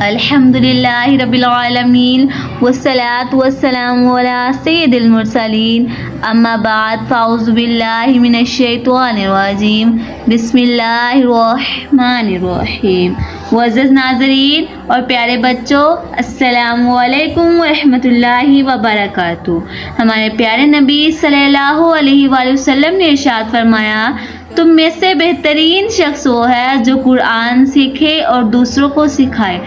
अल्हम्दुलिल्लाहि रब्बिल आलमीन वस्सलातु वस्सलामु अला सय्यिदिल मुरसलीन अम्मा बाद फ़ाऊज़ु बिल्लाहि मिनश शैतानिर रजीम बिस्मिल्लाहिर रहमानिर रहीम। मुअज़्ज़ज़ नाज़रीन और प्यारे बच्चों, अस्सलामु अलैकुम व रहमतुल्लाहि व बरकातुहू। हमारे प्यारे नबी सल्लल्लाहु अलैहि वसल्लम ने इरशाद फरमाया, तुम में से बेहतरीन शख्स वो है जो कुरान सीखे और दूसरों को सिखाए।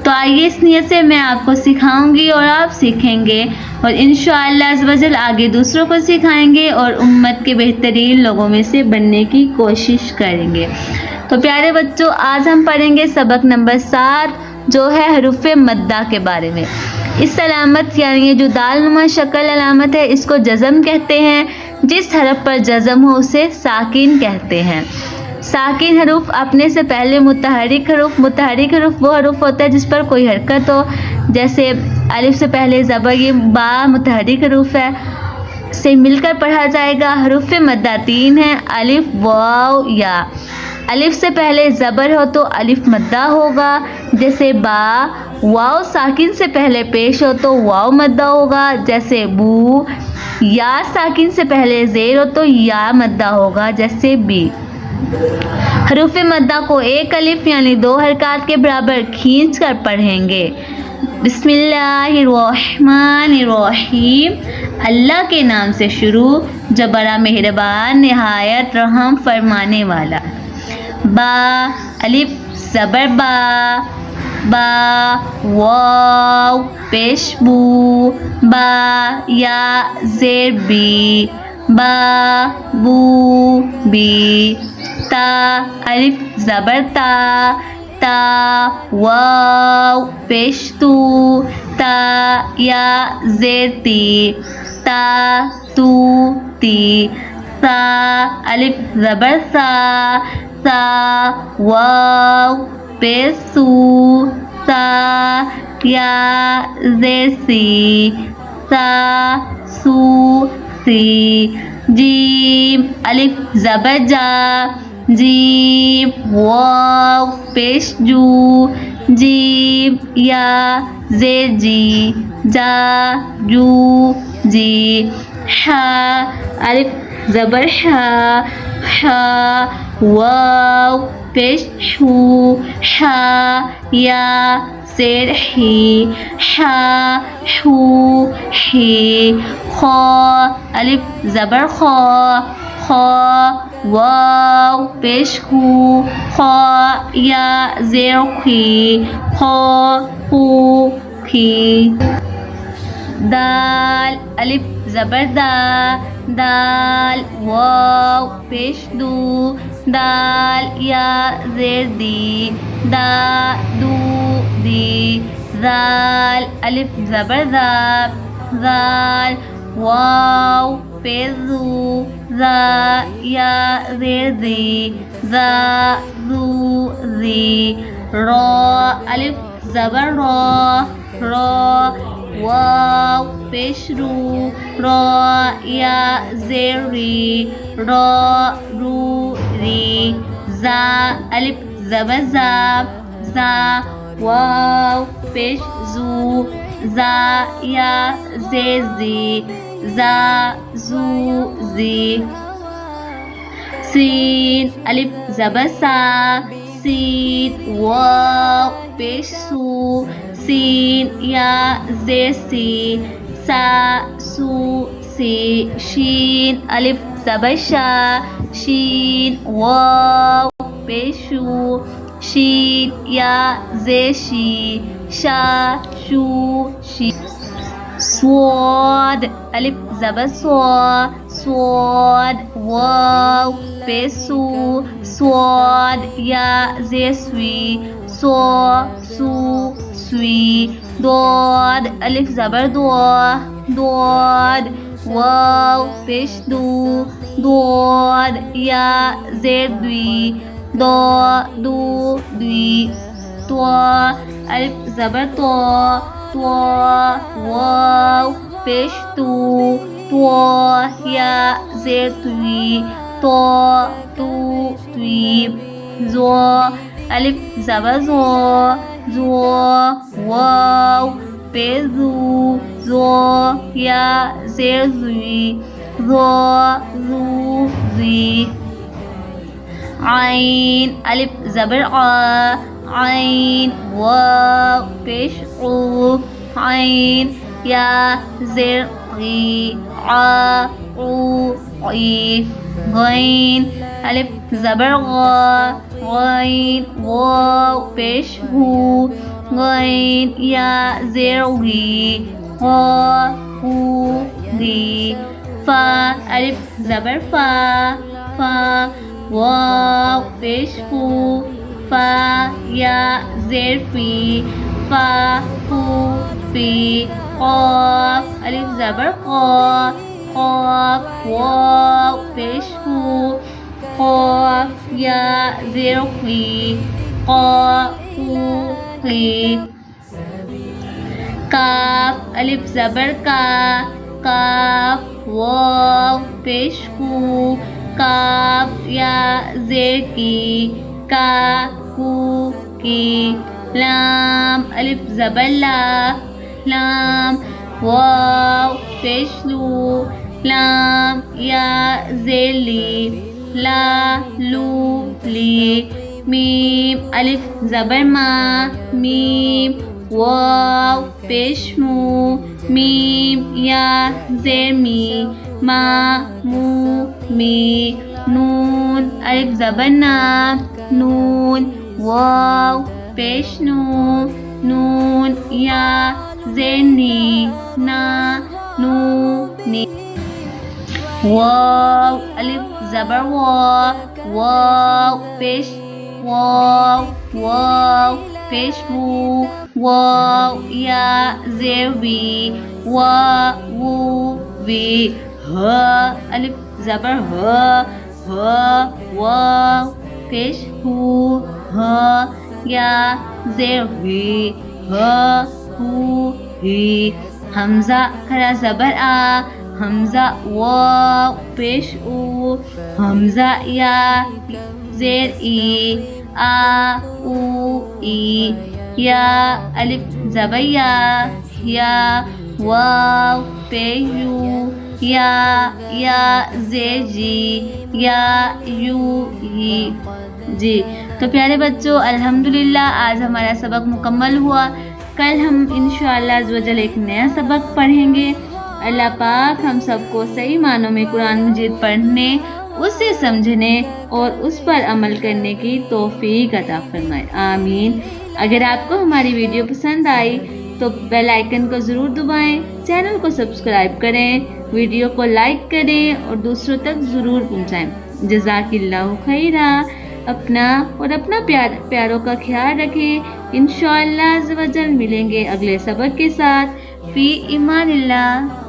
तो आइए इस नियत से मैं आपको सिखाऊंगी और आप सीखेंगे और इंशाअल्लाह अज़्ज़वजल आगे दूसरों को सिखाएंगे और उम्मत के बेहतरीन लोगों में से बनने की कोशिश करेंगे। तो प्यारे बच्चों, आज हम पढ़ेंगे सबक नंबर 7 जो है हरूफ़े मद्दा के बारे में। इस अलामत यानी जो दालनुमा शक्ल अलामत है, इसको जज़म कहते हैं। जिस हरफ पर जज़म हो उसे साकिन कहते हैं। साकिन हरूफ अपने से पहले मुतहरिक हरूफ वो हरूफ होता है जिस पर कोई हरकत हो, जैसे अलिफ से पहले ज़बर, ये बा मुतहरिक हरूफ है, से मिलकर पढ़ा जाएगा। हरूफ़े मद्दा 3 है, अलिफ वाव या। अलिफ से पहले ज़बर हो तो अलिफ मद्दा होगा, जैसे बा। वाव साकिन से पहले पेश हो तो वाव मद्दा होगा, जैसे बू। या साकिन से पहले ज़ेर हो तो या मद्दा होगा, जैसे बी। हरूफ़े मद्दा को एक अलिफ यानी 2 हरकत के बराबर खींच कर पढ़ेंगे। बिस्मिल्लाहिर्रहमानिर्रहीम। अल्लाह के नाम से शुरू जो बड़ा मेहरबान निहायत रहम फरमाने वाला। बा अलिफ ज़बर बा, बा वाव पेश बू, बा या ज़ेर बी, बा बू बी। ता अलिफ ज़बर ता, ता वाव पेश तू, ता या ज़ेर ती, ता तू ती। सा अलिफ ज़बर सा, सा वाव पेश सू, सा या ज़ेर सी, सा सू सी। जीम अलिफ ज़बर जा, जीम वाव पेश जू, जीम या ज़ेर जी, जा जू जी। हा अलिफ ज़बर हा, हा वाव पेश हू, हा या ज़ेर ही, हा हू ही। खा अलिफ ज़बर खा, खा वाव पेश हू, खा या ज़ेर खी, खा हू खी। दाल अलिफ ज़बर दा, दाल वाव पेश दू, दाल या ज़ेर दी, दा दू दी। ज़ाल अलिफ ज़बर ज़ा, ज़ाल वाव पेश ज़ू, ज़ा या ज़ेर ज़ी, ज़ा ज़ू ज़ी। रॉ अलिफ ज़बर रॉ, रॉ वाव पेश रू, रॉ या ज़ेर री, रॉ रू री। ज़ा अलिफ ज़बर ज़ा, ज़ा वाव पेश ज़ू, ज़ा या ज़ेर ज़ी, ज़ा ज़ू ज़ी। सीन अलिफ ज़बर सा, सीन वाव पेश सू, सीन या ज़ेर सी, सा सू सी। शीन अलिफ ज़बर शा, शीन वाव पेश शू, शीन या ज़ेर शी, शा शू शी। स्वाद अलिफ ज़बर स्वा, स्वाद वाव पेश सू, स्वाद या ज़ेर स्वी, स्वा सू स्वी। दौद अलिफ ज़बर दुआ, दौद वाव पेश दू, दौद या ज़ेर द्वी, दो दू द्वी। त्वा अलिफ ज़बर त्वा, त्वा वाव पेश तू, त्वा या ज़ेर त्वी, त्वा तू त्वी। ज़्वा अलिफ ज़बर ज़ो, ज़ो, वाव पेश ज़ू, ज़ो या ज़ेर ज़ुई, ज़ो, ज़ू, ज़ी। आइन अलिफ ज़बर आ, आइन वाव पेश ऊ, आइन या ज़ेर गी, आ ऊ ई। गैन अलिफ ज़बर गा, गैन वाव पेश हू, गैन या ज़ेर गी, गा हू गी। फा अलिफ ज़बर फा, फा वाव पेश फू, फा या ज़ेर फी, फा फू फी। क़ाफ अलिफ ज़बर क़ा, क़ाफ वाव पेश फू, क़ाफ या ज़ेर क़ी, क़ा फू क़ी। काफ अलिफ ज़बर का, काफ वाव पेश फू, काफ या ज़ेर की, का कू की। लाम अलिफ ज़बर ला, लाम वाव पेश लू, लाम या ज़ेर ली, ला लू ली। मीम अलिफ ज़बर मा, मीम वाव पेश मू, मीम या ज़ेर मी, मा मू मी। नून अलिफ ज़बर ना, नून वाव पेश नू, नून या ज़ेर नी, ना नू नी। वाव अलिफ ज़बर वा, वाव पेश वाव, वाव पेश वू, वाव या ज़ेर वी, वा वू वी। ह अलिफ ज़बर ह, ह वाव पेश हू, ह या ज़ेर वी, ह हू ही। हमज़ा खरा ज़बर आ, हमज़ा वाव पेश ऊ, हमज़ा या ज़ेर ई, आ ऊ ई। या अलिफ ज़बर या वाव पेश यू, या ज़ेर जी, या यू ही। जी तो प्यारे बच्चों, अल्हम्दुलिल्लाह आज हमारा सबक मुकम्मल हुआ। कल हम इंशाअल्लाह अज़्ज़वजल एक नया सबक पढ़ेंगे। अल्लाह पाक हम सबको सही मानों में कुरान मजीद पढ़ने, उसे समझने और उस पर अमल करने की तौफीक अता फरमाए, आमीन। अगर आपको हमारी वीडियो पसंद आई तो बेल आइकन को ज़रूर दबाएं, चैनल को सब्सक्राइब करें, वीडियो को लाइक करें और दूसरों तक ज़रूर पहुंचाएं। जज़ाकिल्लाहु खैरा। अपना और अपना प्यारों का ख्याल रखें। इंशाअल्लाह अज़्ज़ व जल मिलेंगे अगले सबक के साथ। फ़ी इमानिल्लाह।